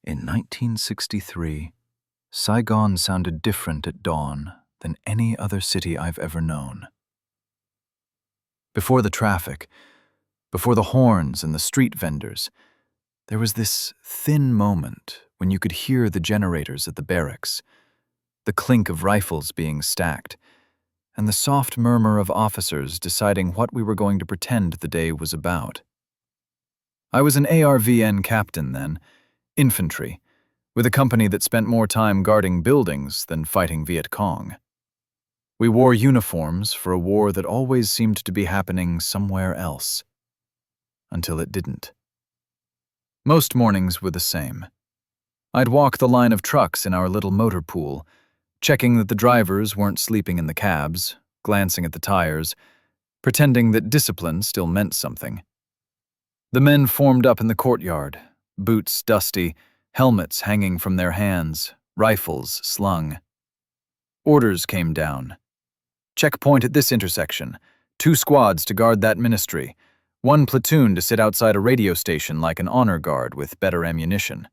In 1963, Saigon sounded different at dawn than any other city I've ever known. Before the traffic, before the horns and the street vendors, there was this thin moment when you could hear the generators at the barracks, the clink of rifles being stacked, and the soft murmur of officers deciding what we were going to pretend the day was about. I was an ARVN captain then, infantry, with a company that spent more time guarding buildings than fighting Viet Cong. We wore uniforms for a war that always seemed to be happening somewhere else. Until it didn't. Most mornings were the same. I'd walk the line of trucks in our little motor pool, checking that the drivers weren't sleeping in the cabs, glancing at the tires, pretending that discipline still meant something. The men formed up in the courtyard, boots dusty, helmets hanging from their hands, rifles slung. Orders came down. Checkpoint at this intersection, 2 squads to guard that ministry, 1 platoon to sit outside a radio station like an honor guard with better ammunition.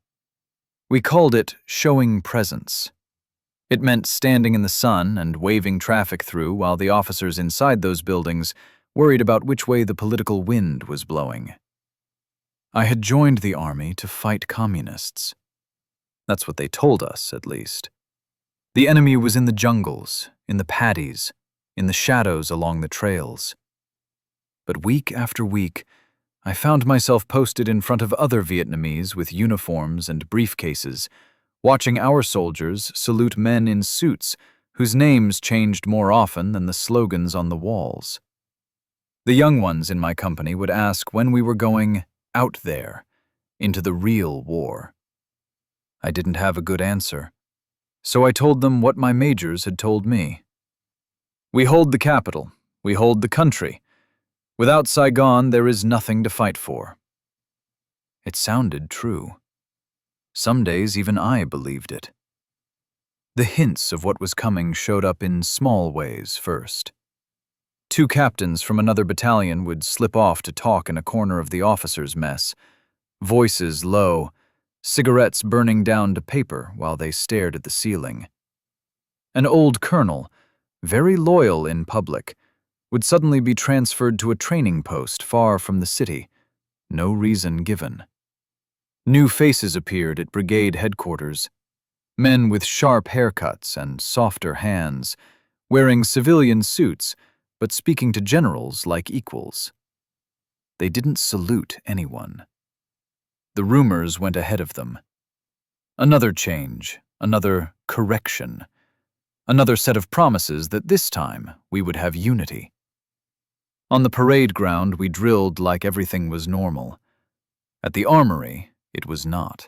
We called it showing presence. It meant standing in the sun and waving traffic through while the officers inside those buildings worried about which way the political wind was blowing. I had joined the army to fight communists. That's what they told us, at least. The enemy was in the jungles, in the paddies, in the shadows along the trails. But week after week, I found myself posted in front of other Vietnamese with uniforms and briefcases, watching our soldiers salute men in suits whose names changed more often than the slogans on the walls. The young ones in my company would ask when we were going out there, into the real war. I didn't have a good answer, so I told them what my majors had told me. We hold the capital, we hold the country. Without Saigon, there is nothing to fight for. It sounded true. Some days even I believed it. The hints of what was coming showed up in small ways first. 2 captains from another battalion would slip off to talk in a corner of the officers' mess, voices low, cigarettes burning down to paper while they stared at the ceiling. An old colonel, very loyal in public, would suddenly be transferred to a training post far from the city, no reason given. New faces appeared at brigade headquarters, men with sharp haircuts and softer hands, wearing civilian suits but speaking to generals like equals. They didn't salute anyone. The rumors went ahead of them. Another change, another correction, another set of promises that this time we would have unity. On the parade ground, we drilled like everything was normal. At the armory, it was not.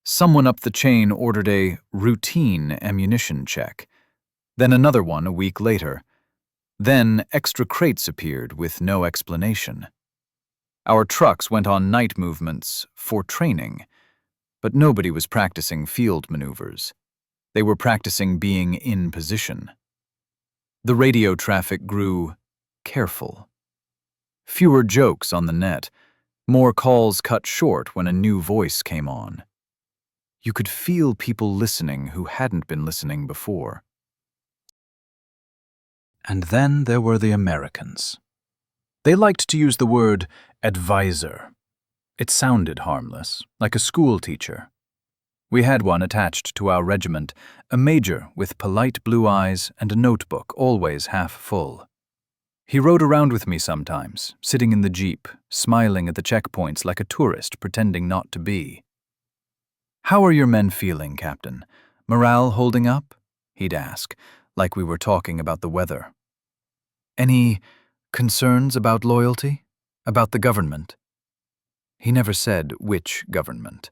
Someone up the chain ordered a routine ammunition check, then another one a week later. Then extra crates appeared with no explanation. Our trucks went on night movements for training, but nobody was practicing field maneuvers. They were practicing being in position. The radio traffic grew careful. Fewer jokes on the net, more calls cut short when a new voice came on. You could feel people listening who hadn't been listening before. And then there were the Americans. They liked to use the word advisor. It sounded harmless, like a school teacher. We had one attached to our regiment, a major with polite blue eyes and a notebook always half full. He rode around with me sometimes, sitting in the jeep, smiling at the checkpoints like a tourist pretending not to be. "How are your men feeling, Captain? Morale holding up?" he'd ask, like we were talking about the weather. "Any concerns about loyalty? About the government?" He never said which government.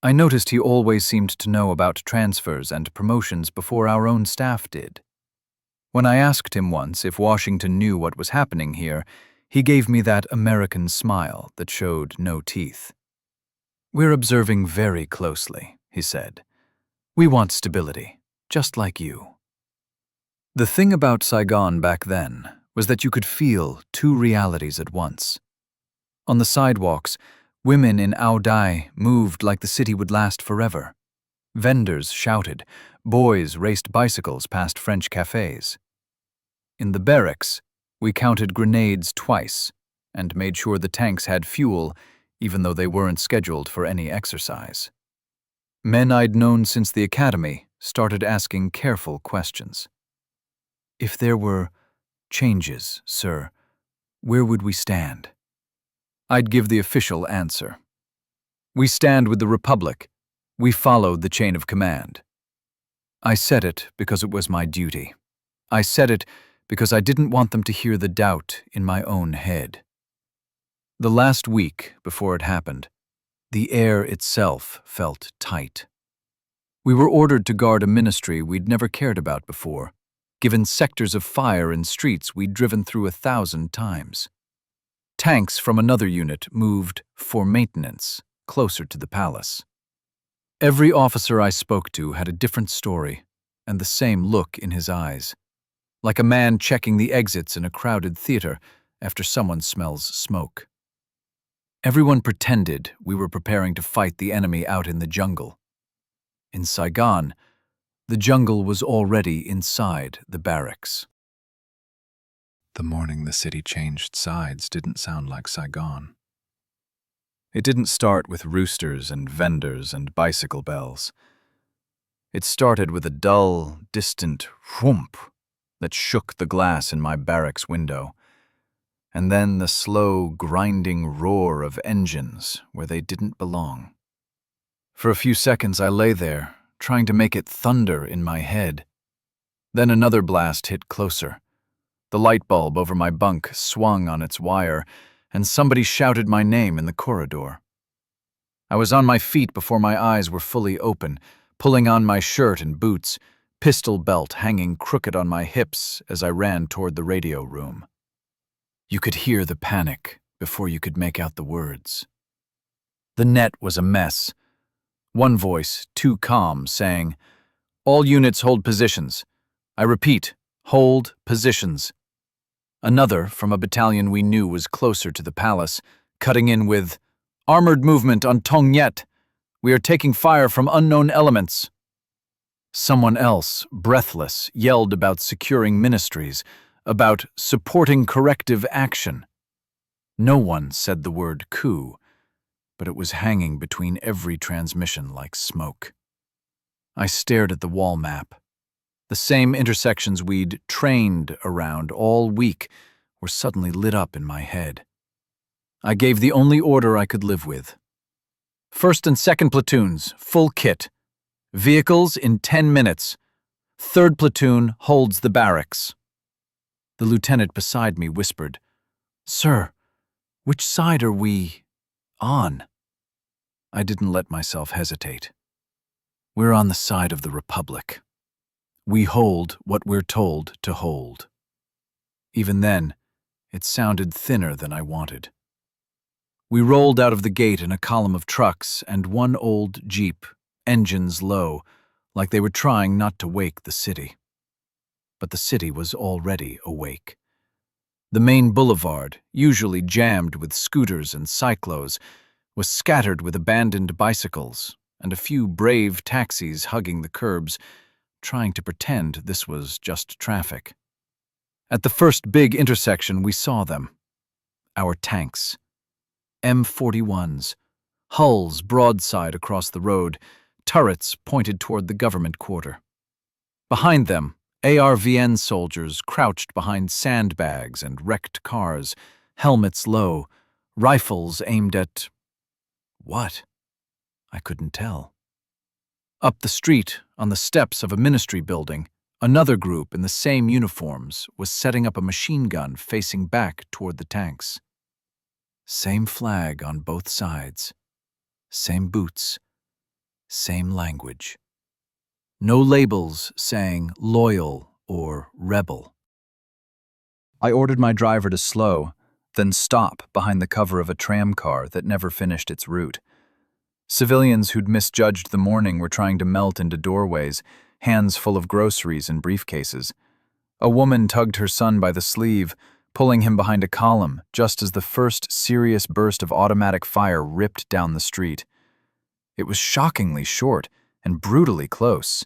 I noticed he always seemed to know about transfers and promotions before our own staff did. When I asked him once if Washington knew what was happening here, he gave me that American smile that showed no teeth. "We're observing very closely," he said. "We want stability, just like you." The thing about Saigon back then was that you could feel 2 realities at once. On the sidewalks, Women in Ao Dai moved like the city would last forever. Vendors shouted. Boys raced bicycles past French cafes. In the barracks, we counted grenades twice and made sure the tanks had fuel, even though they weren't scheduled for any exercise. Men I'd known since the academy started asking careful questions. If there were changes, sir, where would we stand? I'd give the official answer. We stand with the Republic. We followed the chain of command. I said it because it was my duty. I said it because I didn't want them to hear the doubt in my own head. The last week before it happened, the air itself felt tight. We were ordered to guard a ministry we'd never cared about before, given sectors of fire in streets we'd driven through 1,000 times. Tanks from another unit moved for maintenance, closer to the palace. Every officer I spoke to had a different story and the same look in his eyes, like a man checking the exits in a crowded theater after someone smells smoke. Everyone pretended we were preparing to fight the enemy out in the jungle. In Saigon, the jungle was already inside the barracks. The morning the city changed sides didn't sound like Saigon. It didn't start with roosters and vendors and bicycle bells. It started with a dull, distant whoomp that shook the glass in my barracks window, and then the slow, grinding roar of engines where they didn't belong. For a few seconds I lay there, trying to make it thunder in my head. Then another blast hit closer. The light bulb over my bunk swung on its wire, and somebody shouted my name in the corridor. I was on my feet before my eyes were fully open, pulling on my shirt and boots, pistol belt hanging crooked on my hips as I ran toward the radio room. You could hear the panic before you could make out the words. The net was a mess. One voice, too calm, saying, "All units hold positions. I repeat, hold positions." Another, from a battalion we knew was closer to the palace, cutting in with, "Armored movement on Tong Nyet. We are taking fire from unknown elements." Someone else, breathless, yelled about securing ministries, about supporting corrective action. No one said the word coup, but it was hanging between every transmission like smoke. I stared at the wall map. The same intersections we'd trained around all week were suddenly lit up in my head. I gave the only order I could live with. 1st and 2nd platoons, full kit. Vehicles in 10 minutes. 3rd platoon holds the barracks. The lieutenant beside me whispered, "Sir, which side are we on?" I didn't let myself hesitate. We're on the side of the Republic. We hold what we're told to hold. Even then, it sounded thinner than I wanted. We rolled out of the gate in a column of trucks and one old Jeep, engines low, like they were trying not to wake the city. But the city was already awake. The main boulevard, usually jammed with scooters and cyclos, was scattered with abandoned bicycles and a few brave taxis hugging the curbs, trying to pretend this was just traffic. At the first big intersection, we saw them. Our tanks. M41s. Hulls broadside across the road, turrets pointed toward the government quarter. Behind them, ARVN soldiers crouched behind sandbags and wrecked cars, helmets low, rifles aimed at... what? I couldn't tell. Up the street, on the steps of a ministry building, another group in the same uniforms was setting up a machine gun facing back toward the tanks. Same flag on both sides. Same boots. Same language. No labels saying loyal or rebel. I ordered my driver to slow, then stop behind the cover of a tram car that never finished its route. Civilians who'd misjudged the morning were trying to melt into doorways, hands full of groceries and briefcases. A woman tugged her son by the sleeve, pulling him behind a column just as the first serious burst of automatic fire ripped down the street. It was shockingly short and brutally close.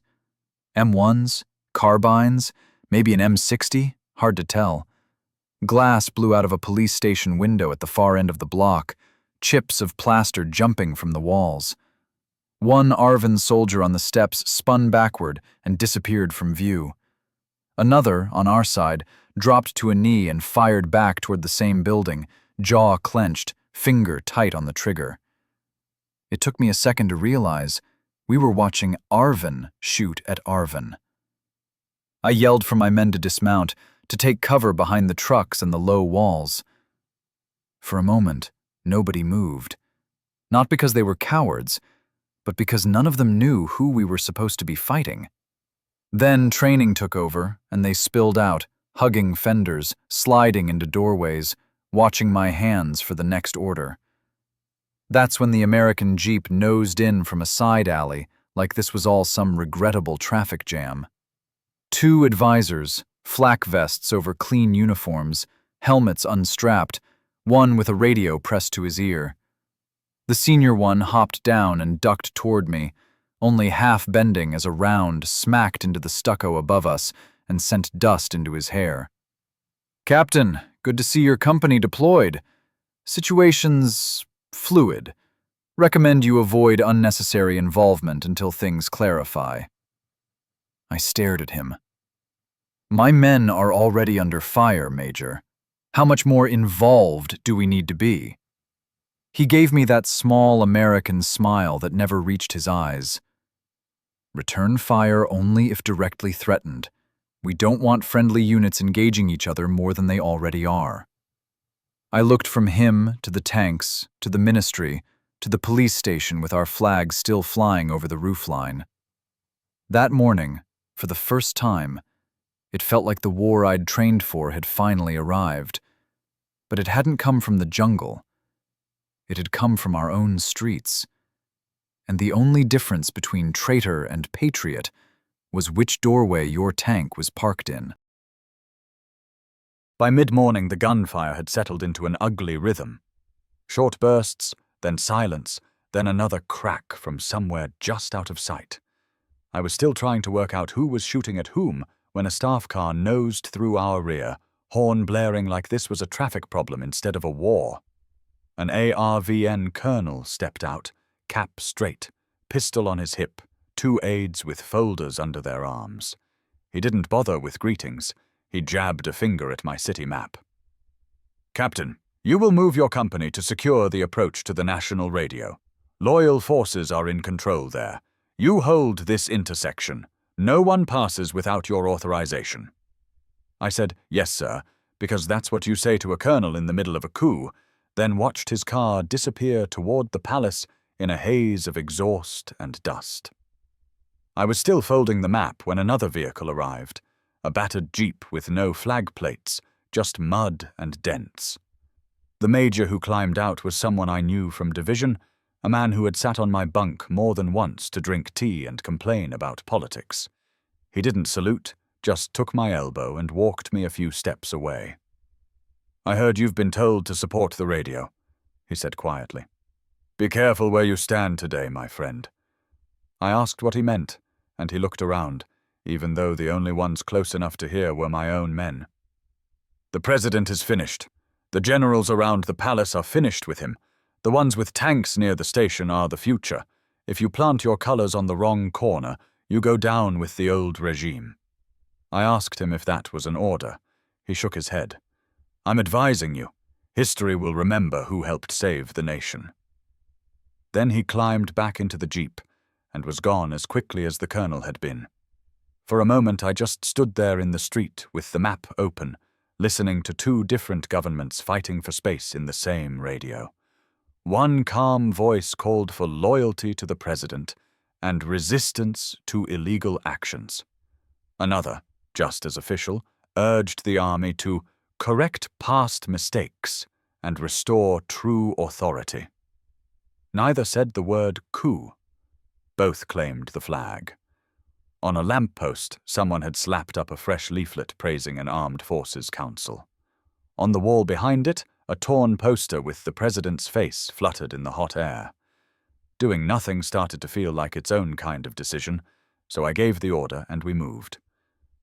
M1s, carbines, maybe an M60, hard to tell. Glass blew out of a police station window at the far end of the block, chips of plaster jumping from the walls. One ARVN soldier on the steps spun backward and disappeared from view. Another, on our side, dropped to a knee and fired back toward the same building, jaw clenched, finger tight on the trigger. It took me a second to realize we were watching ARVN shoot at ARVN. I yelled for my men to dismount, to take cover behind the trucks and the low walls. For a moment, nobody moved. Not because they were cowards, but because none of them knew who we were supposed to be fighting. Then training took over, and they spilled out, hugging fenders, sliding into doorways, watching my hands for the next order. That's when the American Jeep nosed in from a side alley, like this was all some regrettable traffic jam. Two advisors, flak vests over clean uniforms, helmets unstrapped, one with a radio pressed to his ear. The senior one hopped down and ducked toward me, only half bending as a round smacked into the stucco above us and sent dust into his hair. "Captain, good to see your company deployed. Situation's fluid. Recommend you avoid unnecessary involvement until things clarify." I stared at him. "My men are already under fire, Major. How much more involved do we need to be?" He gave me that small American smile that never reached his eyes. "Return fire only if directly threatened. We don't want friendly units engaging each other more than they already are." I looked from him to the tanks, to the ministry, to the police station with our flags still flying over the roofline. That morning, for the first time, it felt like the war I'd trained for had finally arrived. But it hadn't come from the jungle. It had come from our own streets. And the only difference between traitor and patriot was which doorway your tank was parked in. By mid-morning, the gunfire had settled into an ugly rhythm. Short bursts, then silence, then another crack from somewhere just out of sight. I was still trying to work out who was shooting at whom when a staff car nosed through our rear, horn blaring like this was a traffic problem instead of a war. An ARVN colonel stepped out, cap straight, pistol on his hip, two aides with folders under their arms. He didn't bother with greetings. He jabbed a finger at my city map. "Captain, you will move your company to secure the approach to the national radio. Loyal forces are in control there. You hold this intersection. No one passes without your authorization." I said, "Yes, sir," because that's what you say to a colonel in the middle of a coup, then watched his car disappear toward the palace in a haze of exhaust and dust. I was still folding the map when another vehicle arrived, a battered jeep with no flag plates, just mud and dents. The major who climbed out was someone I knew from division, a man who had sat on my bunk more than once to drink tea and complain about politics. He didn't salute, just took my elbow and walked me a few steps away. "I heard you've been told to support the radio," he said quietly. "Be careful where you stand today, my friend." I asked what he meant, and he looked around, even though the only ones close enough to hear were my own men. "The president is finished. The generals around the palace are finished with him. The ones with tanks near the station are the future. If you plant your colors on the wrong corner, you go down with the old regime." I asked him if that was an order. He shook his head. "I'm advising you. History will remember who helped save the nation." Then he climbed back into the jeep and was gone as quickly as the colonel had been. For a moment I just stood there in the street with the map open, listening to two different governments fighting for space in the same radio. One calm voice called for loyalty to the president and resistance to illegal actions. Another, just as official, urged the army to correct past mistakes and restore true authority. Neither said the word coup. Both claimed the flag. On a lamppost, someone had slapped up a fresh leaflet praising an armed forces council. On the wall behind it, a torn poster with the president's face fluttered in the hot air. Doing nothing started to feel like its own kind of decision, so I gave the order and we moved.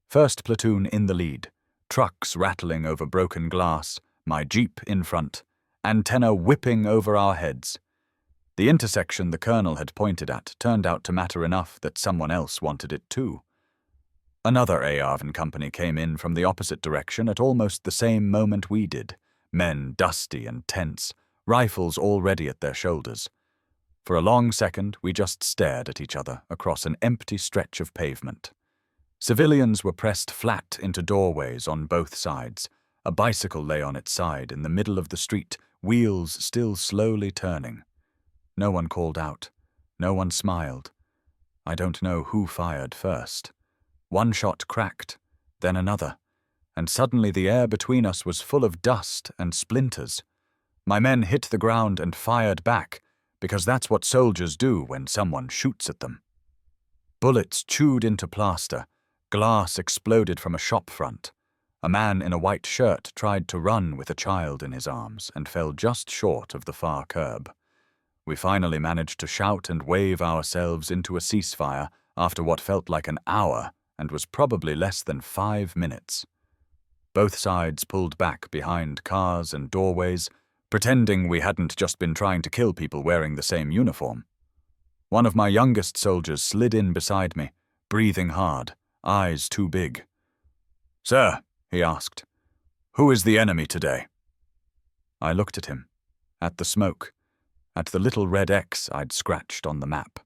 First platoon in the lead, trucks rattling over broken glass, my jeep in front, antenna whipping over our heads. The intersection the colonel had pointed at turned out to matter enough that someone else wanted it too. Another ARVN company came in from the opposite direction at almost the same moment we did, men dusty and tense, rifles already at their shoulders. For a long second, we just stared at each other across an empty stretch of pavement. Civilians were pressed flat into doorways on both sides. A bicycle lay on its side in the middle of the street, wheels still slowly turning. No one called out. No one smiled. I don't know who fired first. One shot cracked, then another, and suddenly the air between us was full of dust and splinters. My men hit the ground and fired back, because that's what soldiers do when someone shoots at them. Bullets chewed into plaster. Glass exploded from a shop front. A man in a white shirt tried to run with a child in his arms and fell just short of the far curb. We finally managed to shout and wave ourselves into a ceasefire after what felt like an hour and was probably less than 5 minutes. Both sides pulled back behind cars and doorways, pretending we hadn't just been trying to kill people wearing the same uniform. One of my youngest soldiers slid in beside me, breathing hard, eyes too big. "Sir," he asked, "who is the enemy today?" I looked at him, at the smoke, at the little red X I'd scratched on the map.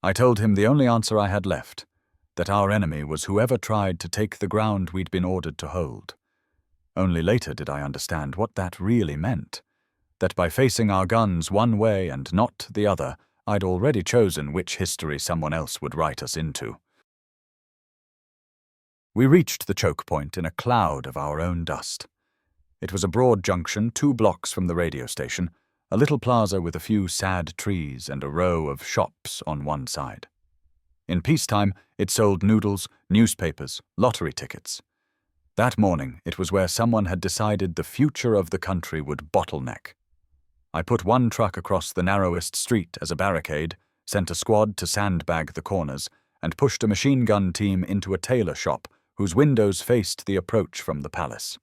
I told him the only answer I had left, that our enemy was whoever tried to take the ground we'd been ordered to hold. Only later did I understand what that really meant, that by facing our guns one way and not the other, I'd already chosen which history someone else would write us into. We reached the choke point in a cloud of our own dust. It was a broad junction 2 blocks from the radio station, a little plaza with a few sad trees and a row of shops on one side. In peacetime, it sold noodles, newspapers, lottery tickets. That morning, it was where someone had decided the future of the country would bottleneck. I put one truck across the narrowest street as a barricade, sent a squad to sandbag the corners, and pushed a machine gun team into a tailor shop whose windows faced the approach from the palace.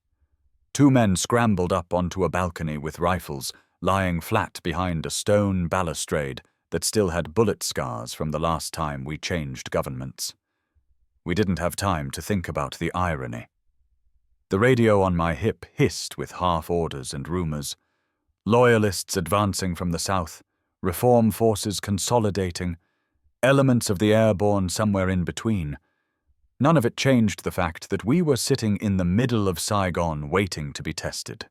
2 men scrambled up onto a balcony with rifles, lying flat behind a stone balustrade that still had bullet scars from the last time we changed governments. We didn't have time to think about the irony. The radio on my hip hissed with half orders and rumors. Loyalists advancing from the south, reform forces consolidating, elements of the airborne somewhere in between. None of it changed the fact that we were sitting in the middle of Saigon waiting to be tested.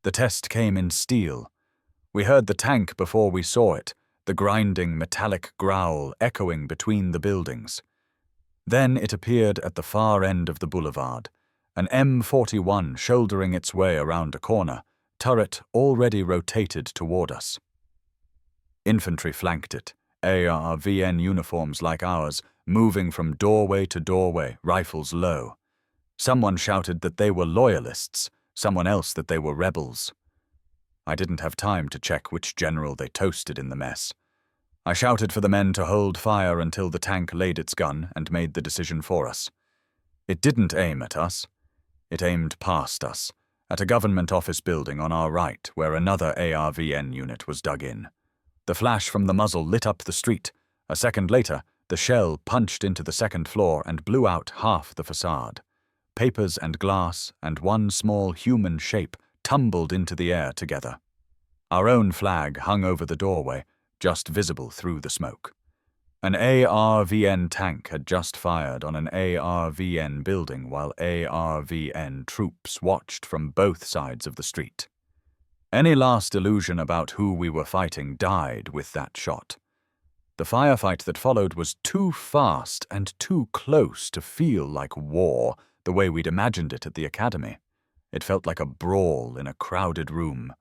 The test came in steel. We heard the tank before we saw it, the grinding metallic growl echoing between the buildings. Then it appeared at the far end of the boulevard, an M41 shouldering its way around a corner, turret already rotated toward us. Infantry flanked it, ARVN uniforms like ours, moving from doorway to doorway, rifles low. Someone shouted that they were loyalists, someone else that they were rebels. I didn't have time to check which general they toasted in the mess. I shouted for the men to hold fire until the tank laid its gun and made the decision for us. It didn't aim at us. It aimed past us, at a government office building on our right where another ARVN unit was dug in. The flash from the muzzle lit up the street. A second later, the shell punched into the second floor and blew out half the facade. Papers and glass and one small human shape tumbled into the air together. Our own flag hung over the doorway, just visible through the smoke. An ARVN tank had just fired on an ARVN building while ARVN troops watched from both sides of the street. Any last illusion about who we were fighting died with that shot. The firefight that followed was too fast and too close to feel like war the way we'd imagined it at the academy. It felt like a brawl in a crowded room.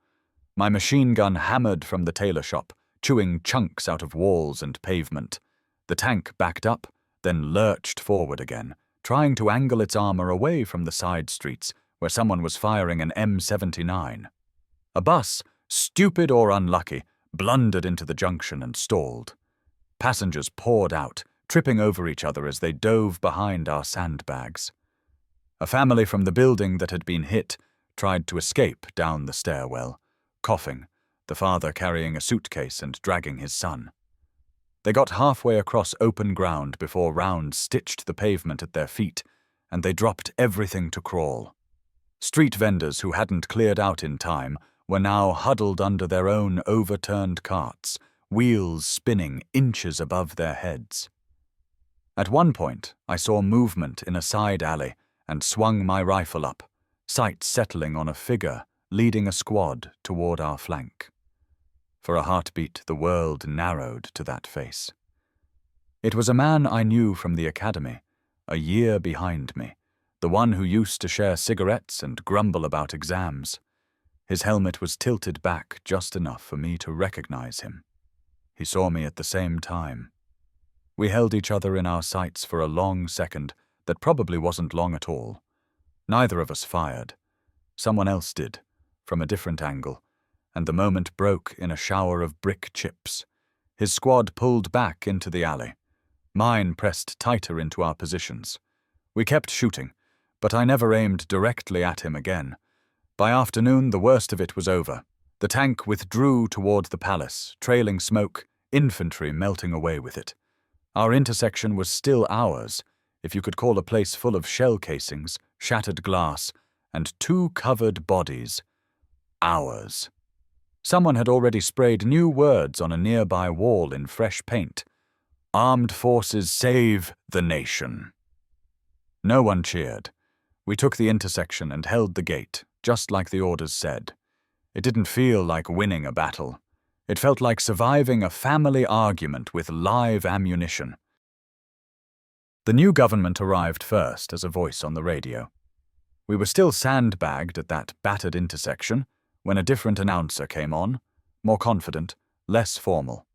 My machine gun hammered from the tailor shop, chewing chunks out of walls and pavement. The tank backed up, then lurched forward again, trying to angle its armor away from the side streets where someone was firing an M79. A bus, stupid or unlucky, blundered into the junction and stalled. Passengers poured out, tripping over each other as they dove behind our sandbags. A family from the building that had been hit tried to escape down the stairwell, coughing, the father carrying a suitcase and dragging his son. They got halfway across open ground before rounds stitched the pavement at their feet, and they dropped everything to crawl. Street vendors who hadn't cleared out in time were now huddled under their own overturned carts, wheels spinning inches above their heads. At one point, I saw movement in a side alley and swung my rifle up, sights settling on a figure leading a squad toward our flank. For a heartbeat, the world narrowed to that face. It was a man I knew from the academy, a year behind me, the one who used to share cigarettes and grumble about exams. His helmet was tilted back just enough for me to recognize him. He saw me at the same time. We held each other in our sights for a long second that probably wasn't long at all. Neither of us fired. Someone else did, from a different angle, and the moment broke in a shower of brick chips. His squad pulled back into the alley. Mine pressed tighter into our positions. We kept shooting, but I never aimed directly at him again. By afternoon, the worst of it was over. The tank withdrew toward the palace, trailing smoke, infantry melting away with it. Our intersection was still ours, if you could call a place full of shell casings, shattered glass, and 2 covered bodies. Ours. Someone had already sprayed new words on a nearby wall in fresh paint. Armed forces save the nation. No one cheered. We took the intersection and held the gate, just like the orders said. It didn't feel like winning a battle. It felt like surviving a family argument with live ammunition. The new government arrived first as a voice on the radio. We were still sandbagged at that battered intersection when a different announcer came on, more confident, less formal.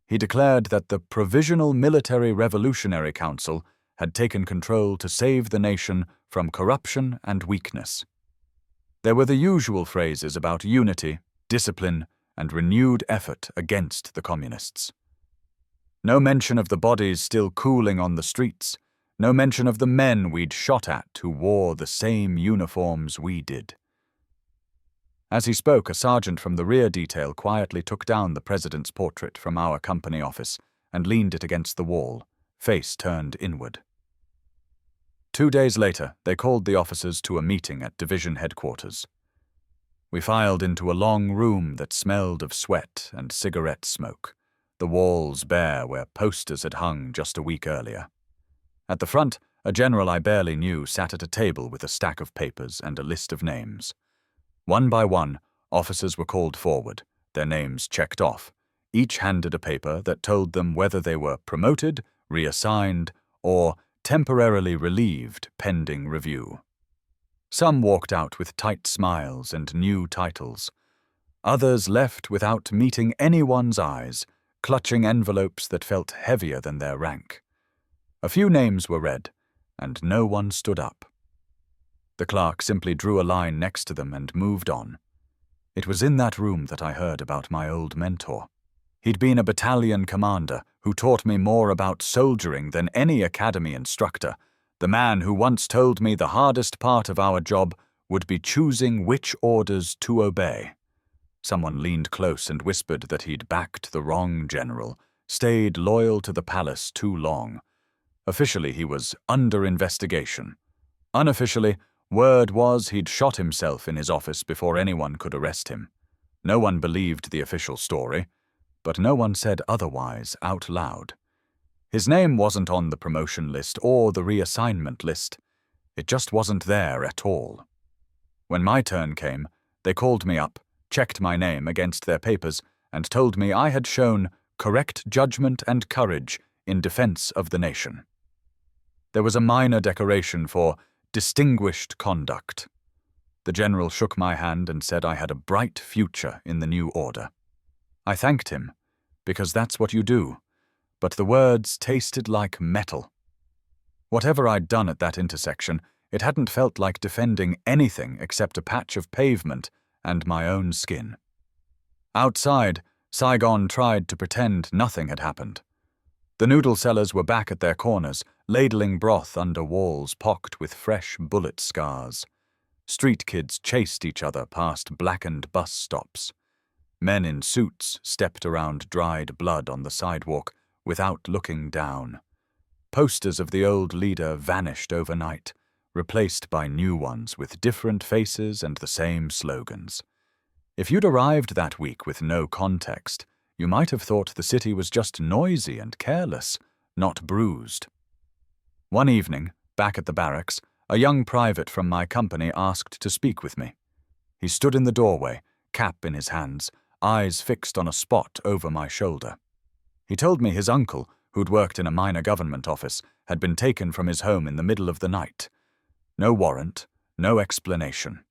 He declared that the Provisional Military Revolutionary Council had taken control to save the nation from corruption and weakness. There were the usual phrases about unity, discipline, and renewed effort against the communists. No mention of the bodies still cooling on the streets, no mention of the men we'd shot at who wore the same uniforms we did. As he spoke, a sergeant from the rear detail quietly took down the president's portrait from our company office and leaned it against the wall, face turned inward. 2 days later, they called the officers to a meeting at division headquarters. We filed into a long room that smelled of sweat and cigarette smoke, the walls bare where posters had hung just a week earlier. At the front, a general I barely knew sat at a table with a stack of papers and a list of names. One by one, officers were called forward, their names checked off. Each handed a paper that told them whether they were promoted, reassigned, or temporarily relieved pending review. Some walked out with tight smiles and new titles. Others left without meeting anyone's eyes, clutching envelopes that felt heavier than their rank. A few names were read, and no one stood up. The clerk simply drew a line next to them and moved on. It was in that room that I heard about my old mentor. He'd been a battalion commander who taught me more about soldiering than any academy instructor, the man who once told me the hardest part of our job would be choosing which orders to obey. Someone leaned close and whispered that he'd backed the wrong general, stayed loyal to the palace too long. Officially, he was under investigation. Unofficially, word was he'd shot himself in his office before anyone could arrest him. No one believed the official story, but no one said otherwise out loud. His name wasn't on the promotion list or the reassignment list. It just wasn't there at all. When my turn came, they called me up, checked my name against their papers, and told me I had shown correct judgment and courage in defense of the nation. There was a minor decoration for distinguished conduct. The general shook my hand and said I had a bright future in the new order. I thanked him, because that's what you do, but the words tasted like metal. Whatever I'd done at that intersection, It hadn't felt like defending anything except a patch of pavement and my own skin. Outside, Saigon tried to pretend nothing had happened. The noodle sellers were back at their corners, ladling broth under walls pocked with fresh bullet scars. Street kids chased each other past blackened bus stops. Men in suits stepped around dried blood on the sidewalk without looking down. Posters of the old leader vanished overnight, replaced by new ones with different faces and the same slogans. If you'd arrived that week with no context, you might have thought the city was just noisy and careless, not bruised. One evening, back at the barracks, a young private from my company asked to speak with me. He stood in the doorway, cap in his hands, eyes fixed on a spot over my shoulder. He told me his uncle, who'd worked in a minor government office, had been taken from his home in the middle of the night. No warrant, no explanation.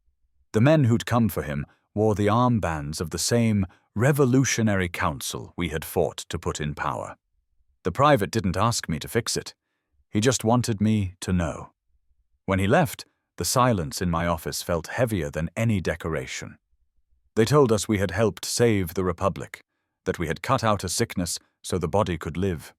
The men who'd come for him wore the armbands of the same revolutionary council we had fought to put in power. The private didn't ask me to fix it. He just wanted me to know. When he left, the silence in my office felt heavier than any decoration. They told us we had helped save the Republic, that we had cut out a sickness so the body could live.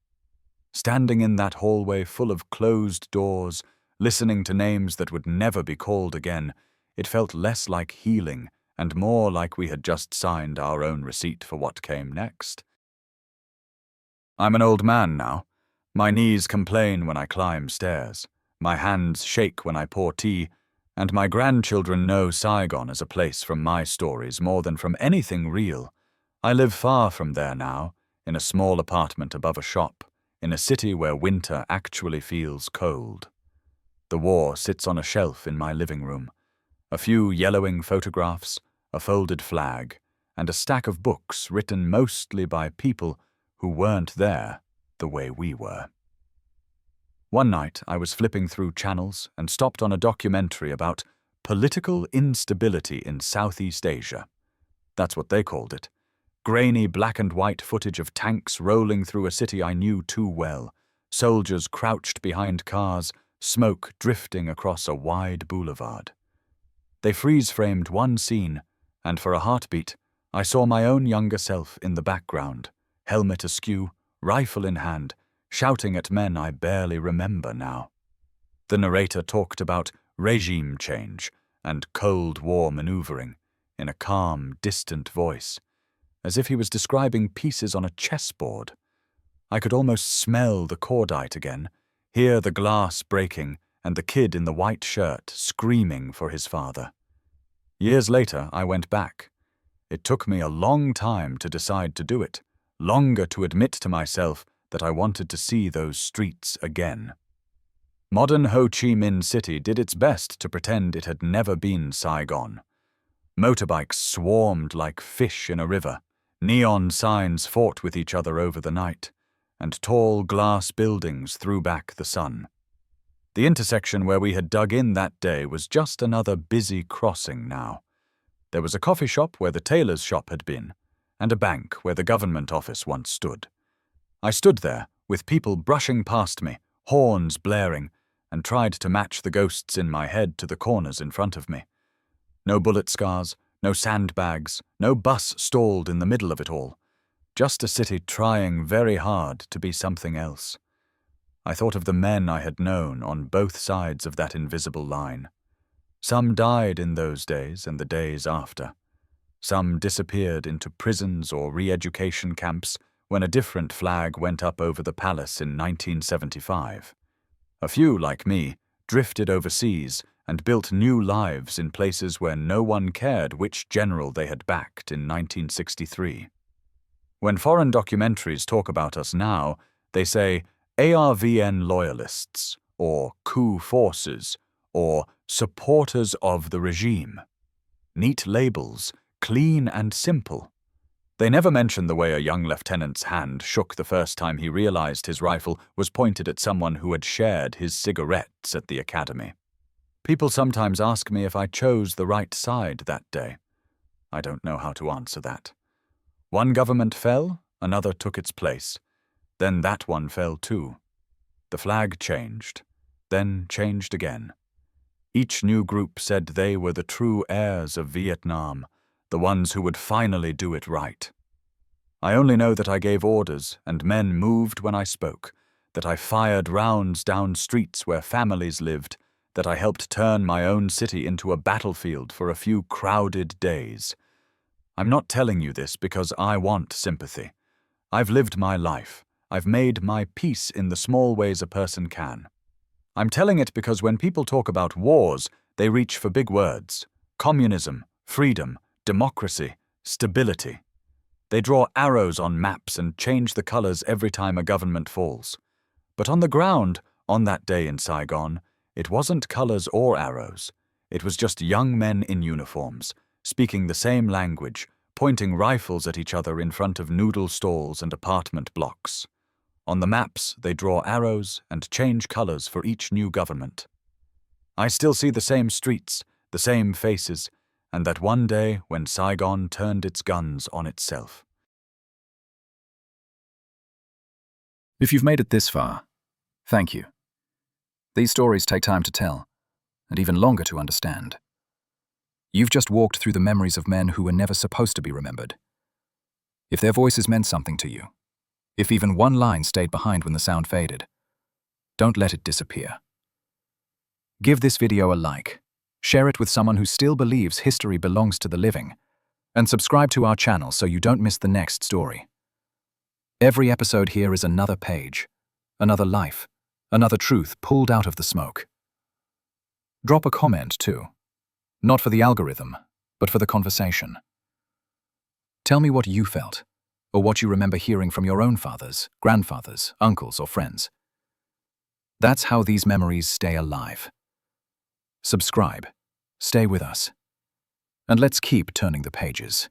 Standing in that hallway full of closed doors, listening to names that would never be called again, it felt less like healing and more like we had just signed our own receipt for what came next. I'm an old man now. My knees complain when I climb stairs. My hands shake when I pour tea, and my grandchildren know Saigon as a place from my stories more than from anything real. I live far from there now, in a small apartment above a shop, in a city where winter actually feels cold. The war sits on a shelf in my living room. A few yellowing photographs, a folded flag, and a stack of books written mostly by people who weren't there the way we were. One night I was flipping through channels and stopped on a documentary about political instability in Southeast Asia. That's what they called it. Grainy black and white footage of tanks rolling through a city I knew too well, soldiers crouched behind cars, smoke drifting across a wide boulevard. They freeze-framed one scene, and for a heartbeat, I saw my own younger self in the background, helmet askew, rifle in hand, shouting at men I barely remember now. The narrator talked about regime change and Cold War maneuvering in a calm, distant voice, as if he was describing pieces on a chessboard. I could almost smell the cordite again, hear the glass breaking and the kid in the white shirt screaming for his father. Years later, I went back. It took me a long time to decide to do it, longer to admit to myself that I wanted to see those streets again. Modern Ho Chi Minh City did its best to pretend it had never been Saigon. Motorbikes swarmed like fish in a river, neon signs fought with each other over the night, and tall glass buildings threw back the sun. The intersection where we had dug in that day was just another busy crossing now. There was a coffee shop where the tailor's shop had been, and a bank where the government office once stood. I stood there, with people brushing past me, horns blaring, and tried to match the ghosts in my head to the corners in front of me. No bullet scars, no sandbags, no bus stalled in the middle of it all. Just a city trying very hard to be something else. I thought of the men I had known on both sides of that invisible line. Some died in those days and the days after. Some disappeared into prisons or re-education camps when a different flag went up over the palace in 1975. A few, like me, drifted overseas and built new lives in places where no one cared which general they had backed in 1963. When foreign documentaries talk about us now, they say ARVN loyalists, or coup forces, or supporters of the regime. Neat labels, clean and simple. They never mention the way a young lieutenant's hand shook the first time he realized his rifle was pointed at someone who had shared his cigarettes at the academy. People sometimes ask me if I chose the right side that day. I don't know how to answer that. One government fell, another took its place. Then that one fell too. The flag changed, then changed again. Each new group said they were the true heirs of Vietnam, the ones who would finally do it right. I only know that I gave orders and men moved when I spoke, that I fired rounds down streets where families lived, that I helped turn my own city into a battlefield for a few crowded days. I'm not telling you this because I want sympathy. I've lived my life. I've made my peace in the small ways a person can. I'm telling it because when people talk about wars, they reach for big words: communism, freedom, democracy, stability. They draw arrows on maps and change the colors every time a government falls. But on the ground, on that day in Saigon, it wasn't colors or arrows. It was just young men in uniforms, speaking the same language, pointing rifles at each other in front of noodle stalls and apartment blocks. On the maps, they draw arrows and change colors for each new government. I still see the same streets, the same faces, and that one day when Saigon turned its guns on itself. If you've made it this far, thank you. These stories take time to tell, and even longer to understand. You've just walked through the memories of men who were never supposed to be remembered. If their voices meant something to you, if even one line stayed behind when the sound faded, don't let it disappear. Give this video a like, share it with someone who still believes history belongs to the living, and subscribe to our channel so you don't miss the next story. Every episode here is another page, another life, another truth pulled out of the smoke. Drop a comment too, not for the algorithm, but for the conversation. Tell me what you felt, or what you remember hearing from your own fathers, grandfathers, uncles, or friends. That's how these memories stay alive. Subscribe, stay with us, and let's keep turning the pages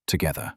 together.